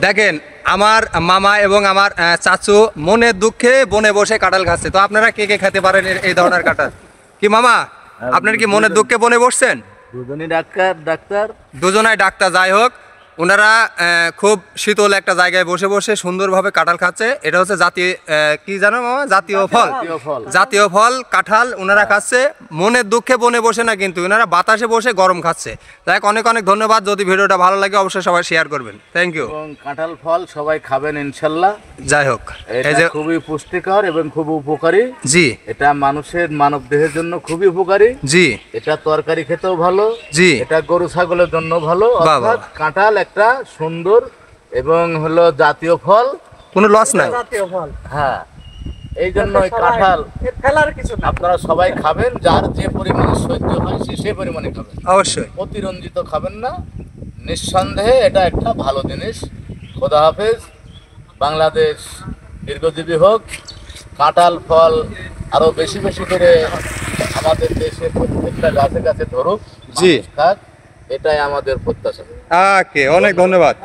দেখেন আমার মামা এবং আমার চাচু মনের দুঃখে বনে বসে কাঁঠাল খাচ্ছে। তো আপনারা কে কে খেতে পারেন এই ধরনের কাঁঠাল? কি মামা, আপনার কি মনের দুঃখে বনে বসছেন? দুজনই ডাক্তার দুজনাই ডাক্তার। যাই হোক, ওনারা খুব শীতল একটা জায়গায় বসে বসে সুন্দরভাবে কাঁঠাল খাচ্ছে। এটা হচ্ছে জাতীয় কি জানো মামা, জাতীয় ফল। জাতীয় ফল কাঁঠাল ওনারা খাচ্ছে মনের দুঃখে বনে বসে না, কিন্তু ওনারা বাতাসে বসে গরম খাচ্ছে। যাই হোক, অনেক অনেক ধন্যবাদ। যদি ভিডিওটা ভালো লাগে অবশ্যই সবাই শেয়ার করবেন। Thank you. এবং কাঁঠাল ফল সবাই খাবেন ইনশাল্লাহ। যাই হোক, এই এটা যে খুবই পুষ্টিকর এবং খুব উপকারী। জি, এটা মানুষের মানব দেহের জন্য খুবই উপকারী। জি, এটা তরকারি খেতেও ভালো। জি, এটা গরু ছাগলের জন্য ভালো। বাহ, অর্থাৎ বাহ। কাঁঠাল একটা সুন্দর এবং হলো জাতীয় ফল। কোনো লস নাই। হ্যাঁ, এই জন্য ওই কাঁঠাল ফেলার কিছু না। আপনারা সবাই খাবেন, যার যে পরিমাণে সহ্য হয় সে পরিমাণে খাবেন, অবশ্যই। অতিরঞ্জিত খাবেন না। নিঃসন্দেহে এটা একটা ভালো জিনিস। খোদা হাফেজ। বাংলাদেশ দীর্ঘজীবী হোক। কাঁঠাল ফল আরো বেশি বেশি করে আমাদের দেশে প্রত্যেকটা গাছে গাছে ধরুক, জি। মানুষ খাক, এটাই আমাদের প্রত্যাশা। ওকে, অনেক ধন্যবাদ।